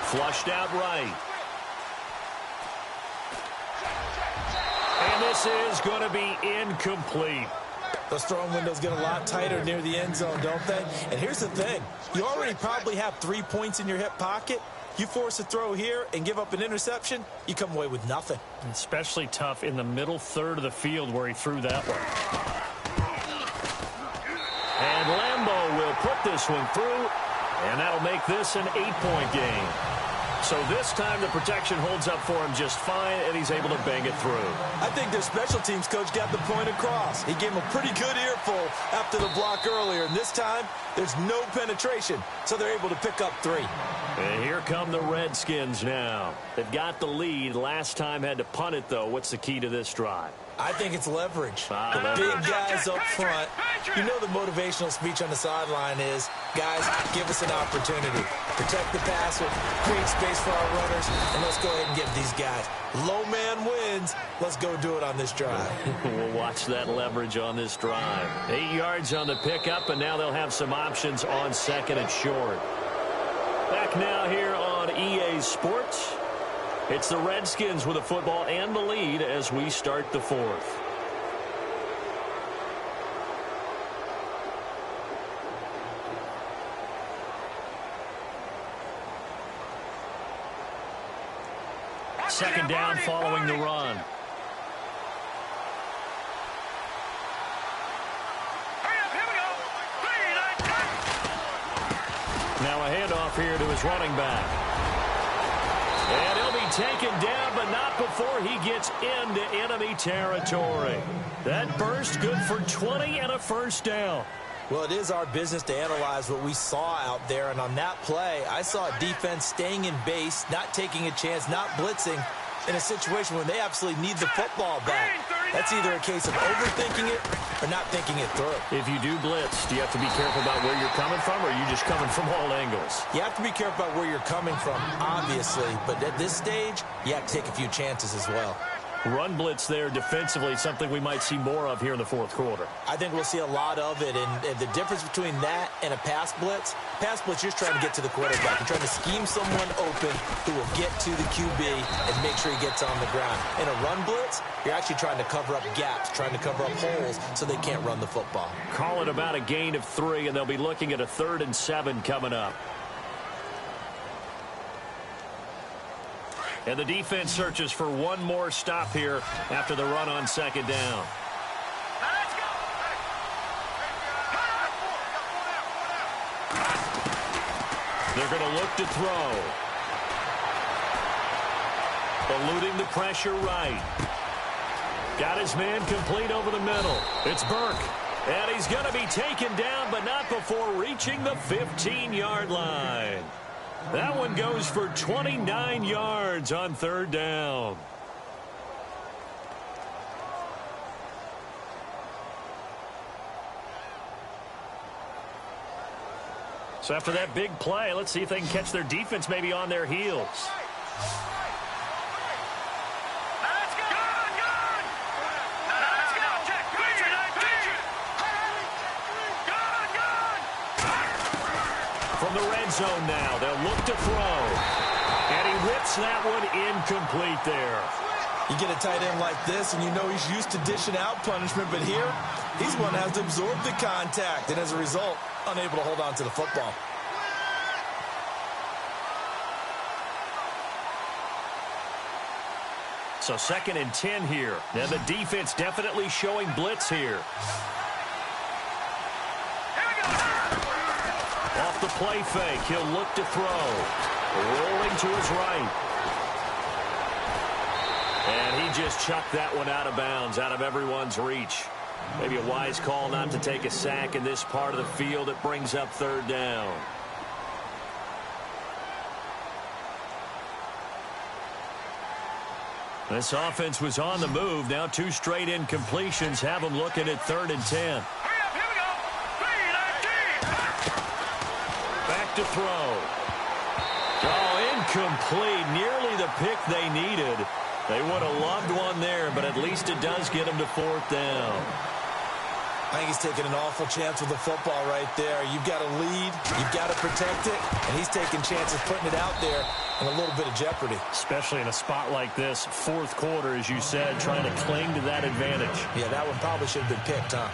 Flushed out right. And this is going to be incomplete. Those throwing windows get a lot tighter near the end zone, don't they? And here's the thing. You already probably have 3 points in your hip pocket. You force a throw here and give up an interception, you come away with nothing. Especially tough in the middle third of the field where he threw that one. And Lambeau will put this one through, and that'll make this an 8-point game. So this time the protection holds up for him just fine, and he's able to bang it through. I think their special teams coach got the point across. He gave him a pretty good earful after the block earlier, and this time there's no penetration, so they're able to pick up 3. And here come the Redskins now. They've got the lead. Last time had to punt it, though. What's the key to this drive? I think it's leverage. The big guys up front. You know the motivational speech on the sideline is, guys, give us an opportunity. Protect the passer, create space for our runners, and let's go ahead and get these guys. Low man wins. Let's go do it on this drive. We'll watch that leverage on this drive. 8 yards on the pickup, and now they'll have some options on second and short. Back now here on EA Sports. It's the Redskins with the football and the lead as we start the fourth. Second down following the run. Now a handoff here to his running back. And he'll be taken down, but not before he gets into enemy territory. That burst good for 20 and a first down. Well, it is our business to analyze what we saw out there, and on that play, I saw a defense staying in base, not taking a chance, not blitzing in a situation where they absolutely need the football back. That's either a case of overthinking it or not thinking it through. If you do blitz, do you have to be careful about where you're coming from, or are you just coming from all angles? You have to be careful about where you're coming from, obviously, but at this stage, you have to take a few chances as well. Run blitz there defensively, something we might see more of here in the fourth quarter. I think we'll see a lot of it, and the difference between that and a pass blitz, you're just trying to get to the quarterback. You're trying to scheme someone open who will get to the QB and make sure he gets on the ground. In a run blitz, you're actually trying to cover up gaps, trying to cover up holes so they can't run the football. Call it about a gain of 3, and they'll be looking at a 3rd and 7 coming up. And the defense searches for one more stop here after the run on second down. They're going to look to throw. Eluding the pressure right. Got his man complete over the middle. It's Burke. And he's going to be taken down, but not before reaching the 15-yard line. That one goes for 29 yards on third down. So after that big play, let's see if they can catch their defense maybe on their heels. From the red zone now, they'll look to throw. And he whips that one incomplete there. You get a tight end like this, and you know he's used to dishing out punishment, but here, he's one that has to absorb the contact, and as a result, unable to hold on to the football. So 2nd and 10 here. Now the defense definitely showing blitz here. Off the play fake, he'll look to throw. Rolling to his right. And he just chucked that one out of bounds, out of everyone's reach. Maybe a wise call not to take a sack in this part of the field. It brings up 3rd down. This offense was on the move. Now 2 straight incompletions have them looking at 3rd and 10. Back to throw. Oh, incomplete. Nearly the pick they needed. They would have loved one there, but at least it does get them to 4th down. I think he's taking an awful chance with the football right there. You've got to lead, you've got to protect it, and he's taking chances putting it out there in a little bit of jeopardy. Especially in a spot like this, 4th quarter, as you said, trying to cling to that advantage. Yeah, that one probably should have been picked, huh?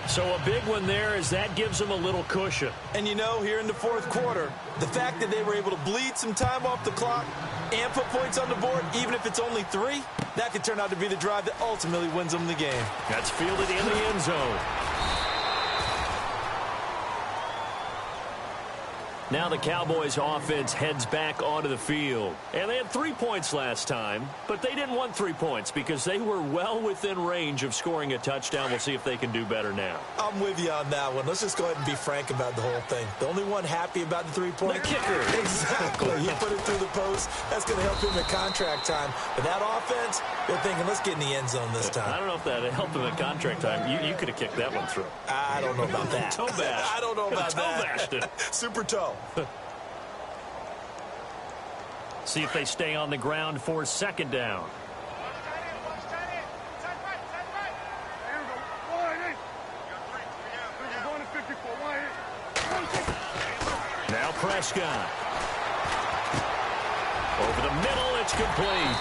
So a big one there as that gives them a little cushion. And you know, here in the 4th quarter, the fact that they were able to bleed some time off the clock and put points on the board, even if it's only 3, that could turn out to be the drive that ultimately wins them the game. That's fielded in the end zone. Now the Cowboys offense heads back onto the field. And they had 3 points last time, but they didn't want 3 points because they were well within range of scoring a touchdown. We'll see if they can do better now. I'm with you on that one. Let's just go ahead and be frank about the whole thing. The only one happy about the 3-point? The kicker. Exactly. He put it through the post. That's going to help him at contract time. But that offense, they're thinking, let's get in the end zone this time. I don't know if that helped him at contract time. You could have kicked that one through. I don't know about that. Toe bash. I don't know about that. Toe bashed it. Super toe. See if they stay on the ground for 2nd down. Now Prescott. Over the middle, it's complete.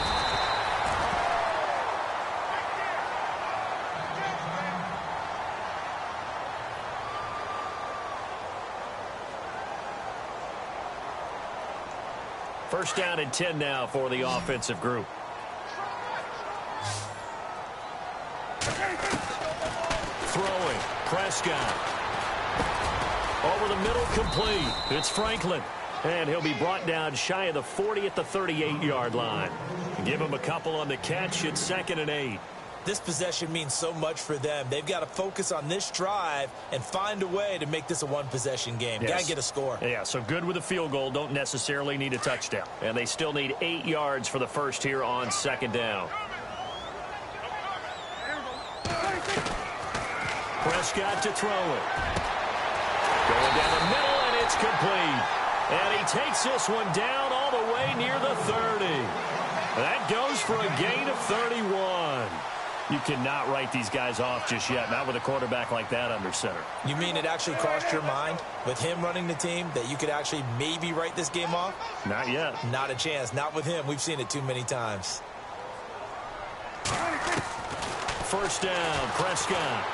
First down and 10 now for the offensive group. Throwing. Prescott. Over the middle, complete. It's Franklin. And he'll be brought down shy of the 40 at the 38-yard line. Give him a couple on the catch. It's 2nd and 8. This possession means so much for them. They've got to focus on this drive and find a way to make this a one-possession game. Yes. Got to get a score. Yeah, so good with a field goal. Don't necessarily need a touchdown. And they still need 8 yards for the first here on 2nd down. Prescott to throw it. Going down the middle, and it's complete. And he takes this one down all the way near the 30. That goes for a gain of 31. You cannot write these guys off just yet, not with a quarterback like that under center. You mean it actually crossed your mind with him running the team that you could actually maybe write this game off? Not yet. Not a chance. Not with him. We've seen it too many times. First down, Prescott.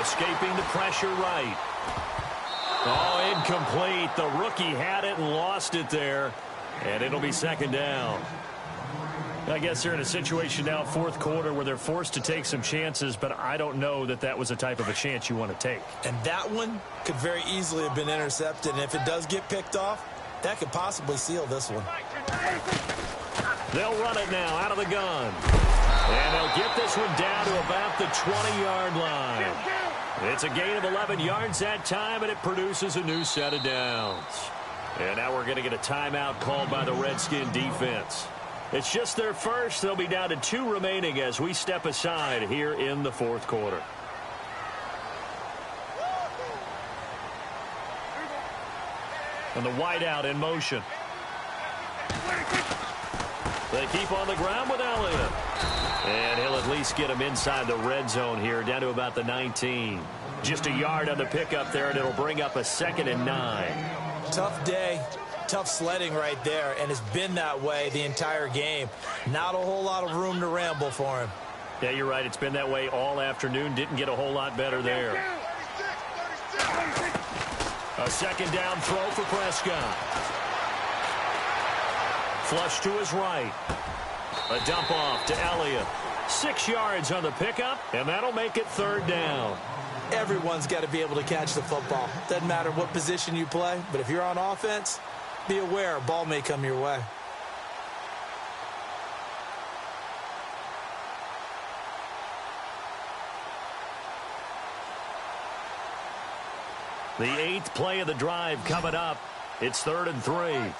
Escaping the pressure right. Oh, incomplete. The rookie had it and lost it there. And it'll be 2nd down. I guess they're in a situation now, 4th quarter, where they're forced to take some chances, but I don't know that that was the type of a chance you want to take. And that one could very easily have been intercepted. And if it does get picked off, that could possibly seal this one. They'll run it now out of the gun. And they'll get this one down to about the 20-yard line. It's a gain of 11 yards that time, and it produces a new set of downs. And now we're going to get a timeout called by the Redskin defense. It's just their first. They'll be down to 2 remaining as we step aside here in the 4th quarter. And the wideout in motion. They keep on the ground with Elliott. And he'll at least get him inside the red zone here, down to about the 19. Just a yard on the pickup there, and it'll bring up a 2nd and 9. Tough day, tough sledding right there, and it's been that way the entire game. Not a whole lot of room to ramble for him. Yeah, you're right. It's been that way all afternoon. Didn't get a whole lot better there. A 2nd down throw for Prescott. Flush to his right. A dump off to Elliott. 6 yards on the pickup, and that'll make it 3rd down. Everyone's got to be able to catch the football. Doesn't matter what position you play, but if you're on offense, be aware a ball may come your way. The 8th play of the drive coming up. It's 3rd and 3.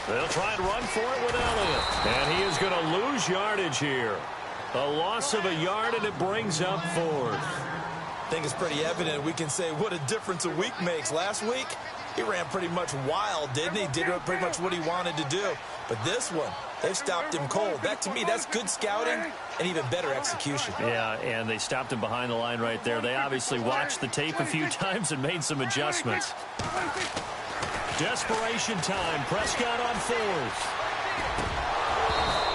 They'll try and run for it with Elliott. And he is going to lose yardage here. A loss of a yard, and it brings up 4th. I think it's pretty evident. We can say what a difference a week makes. Last week, he ran pretty much wild, didn't he? Did pretty much what he wanted to do. But this one, they've stopped him cold. That, to me, that's good scouting and even better execution. Yeah, and they stopped him behind the line right there. They obviously watched the tape a few times and made some adjustments. Desperation time. Prescott on 4th.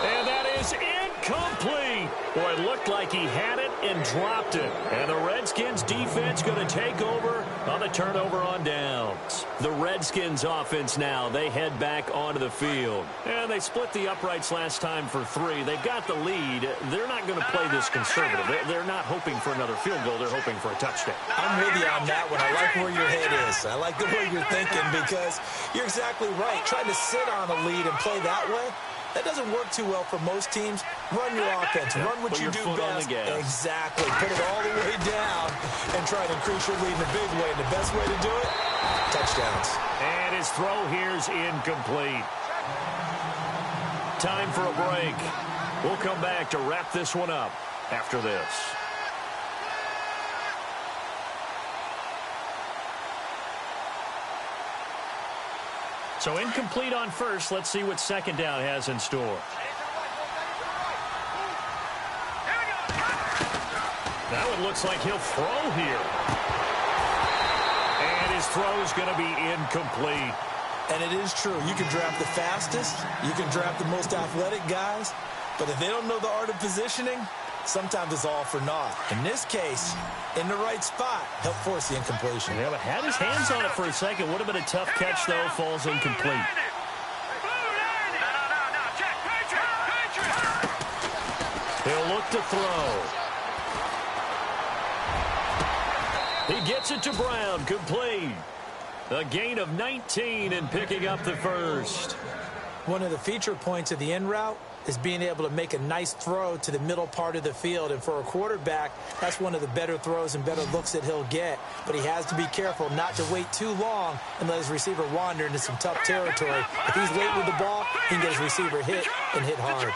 And that is incomplete. Boy, it looked like he had it and dropped it. And the Redskins defense going to take over on the turnover on downs. The Redskins offense now, they head back onto the field. And they split the uprights last time for 3. They've got the lead. They're not going to play this conservative. They're not hoping for another field goal. They're hoping for a touchdown. I'm with you on that one. I like where your head is. I like the way you're thinking because you're exactly right. Trying to sit on a lead and play that way, that doesn't work too well for most teams. Run your offense. Run what you do best. Exactly. Put it all the way down and try to increase your lead in a big way. And the best way to do it, touchdowns. And his throw here's incomplete. Time for a break. We'll come back to wrap this one up after this. So incomplete on first. Let's see what 2nd down has in store. Now it looks like he'll throw here. And his throw is going to be incomplete. And it is true. You can draft the fastest. You can draft the most athletic guys. But if they don't know the art of positioning, sometimes it's all for naught. In this case, in the right spot, help force the incompletion. Yeah, but had his hands on it for a second. Would have been a tough catch, though. Falls incomplete. He'll look to throw. He gets it to Brown. Complete. A gain of 19 and picking up the 1st. One of the feature points of the in route is being able to make a nice throw to the middle part of the field. And for a quarterback, that's one of the better throws and better looks that he'll get. But he has to be careful not to wait too long and let his receiver wander into some tough territory. If he's late with the ball, he can get his receiver hit and hit hard.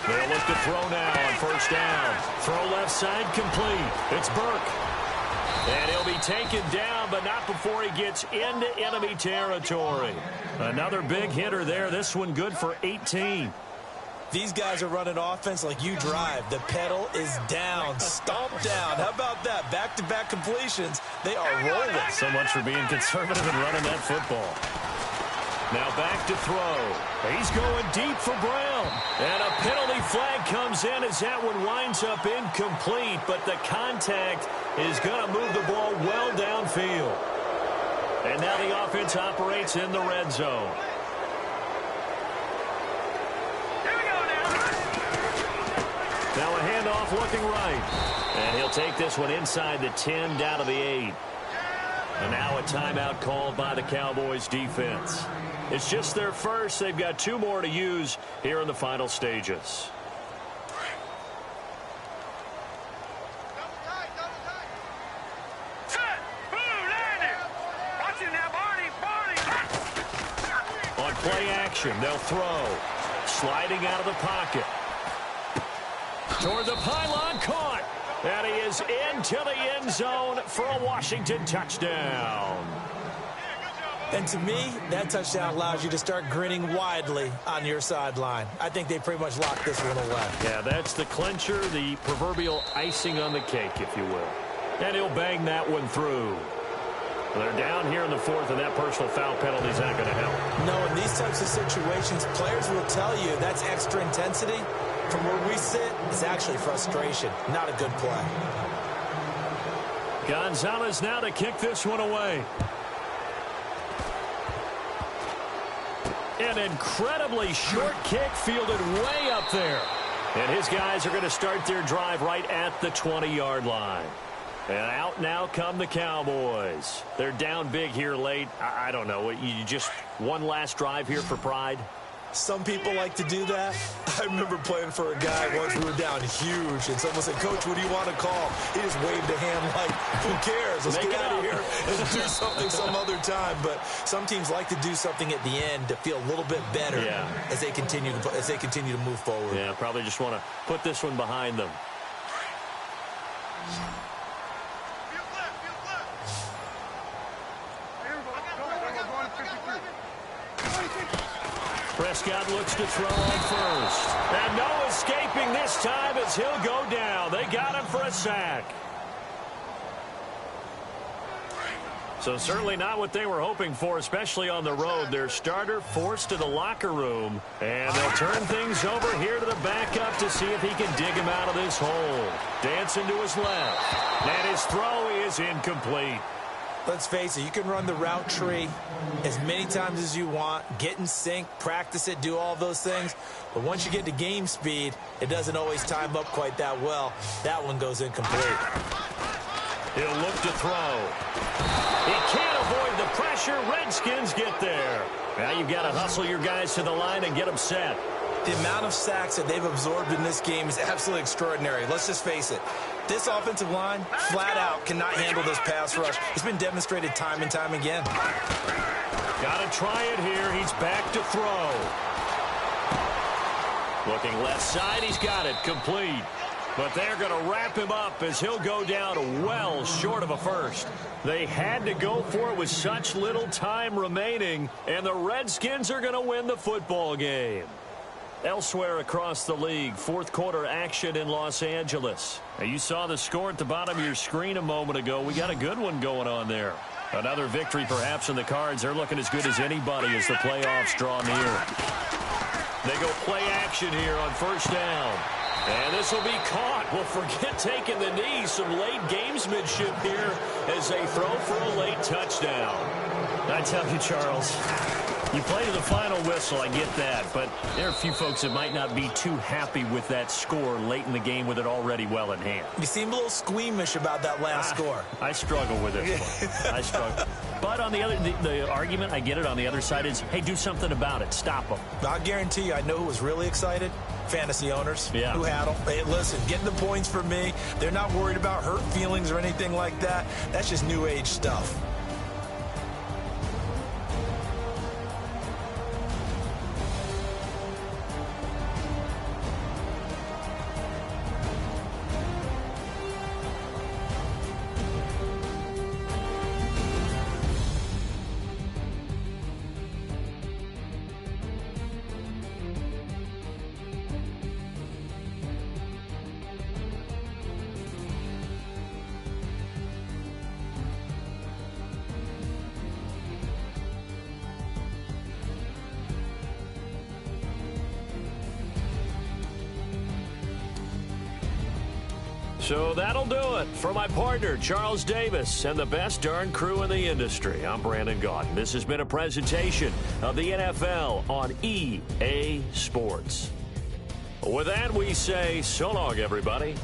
They'll look to throw now on 1st down. Throw left side complete. It's Burke. And he'll be taken down, but not before he gets into enemy territory. Another big hitter there. This one good for 18. These guys are running offense like you drive. The pedal is down, stomped down. How about that? Back-to-back completions. They are rolling. So much for being conservative and running that football. Now back to throw. He's going deep for Brown. And a penalty flag comes in as that one winds up incomplete. But the contact is going to move the ball well downfield. And now the offense operates in the red zone. Now a handoff looking right. And he'll take this one inside the 10 down to the 8. And now a timeout called by the Cowboys defense. It's just their first. They've got 2 more to use here in the final stages. On play action, they'll throw. Sliding out of the pocket. Toward the pylon, caught. And he is into the end zone for a Washington touchdown. And to me, that touchdown allows you to start grinning widely on your sideline. I think they pretty much locked this one away. Yeah, that's the clincher, the proverbial icing on the cake, if you will. And he'll bang that one through. They're down here in the fourth, and that personal foul penalty is not going to help. No, in these types of situations, players will tell you that's extra intensity. From where we sit, it's actually frustration, not a good play. Gonzalez now to kick this one away. An incredibly short kick fielded way up there. And his guys are going to start their drive right at the 20-yard line. And out now come the Cowboys. They're down big here late. I don't know. You just one last drive here for pride? Some people like to do that. I remember playing for a guy once. We were down huge, and someone said, "Coach, what do you want to call?" He just waved a hand like, "Who cares? Let's get out of here and do something some other time." But some teams like to do something at the end to feel a little bit better as they continue to move forward. Yeah, probably just want to put this one behind them. Prescott looks to throw on first. And no escaping this time as he'll go down. They got him for a sack. So certainly not what they were hoping for, especially on the road. Their starter forced to the locker room. And they'll turn things over here to the backup to see if he can dig him out of this hole. Dancing to his left. And his throw is incomplete. Let's face it, you can run the route tree as many times as you want, get in sync, practice it, do all those things. But once you get to game speed, it doesn't always time up quite that well. That one goes incomplete. He'll look to throw. He can't avoid the pressure. Redskins get there. Now you've got to hustle your guys to the line and get them set. The amount of sacks that they've absorbed in this game is absolutely extraordinary. Let's just face it. This offensive line, flat out, cannot handle this pass rush. It's been demonstrated time and time again. Got to try it here. He's back to throw. Looking left side. He's got it. Complete. But they're going to wrap him up as he'll go down well short of a first. They had to go for it with such little time remaining, and the Redskins are going to win the football game. Elsewhere across the league, fourth quarter action in Los Angeles. Now, you saw the score at the bottom of your screen a moment ago. We got a good one going on there. Another victory perhaps in the cards. They're looking as good as anybody as the playoffs draw near. They go play action here on first down. And this will be caught. Well, forget taking the knee. Some late gamesmanship here as they throw for a late touchdown. I tell you, Charles, you play to the final whistle, I get that, but there are a few folks that might not be too happy with that score late in the game with it already well in hand. You seem a little squeamish about that last score. I struggle with it. I struggle. But on the other, the argument, I get it, on the other side is, hey, do something about it. Stop them. I guarantee you, I know who was really excited. Fantasy owners who had them. Hey, listen, getting the points for me. They're not worried about hurt feelings or anything like that. That's just new age stuff. So that'll do it for my partner, Charles Davis, and the best darn crew in the industry. I'm Brandon Gaudin. This has been a presentation of the NFL on EA Sports. With that, we say so long, everybody.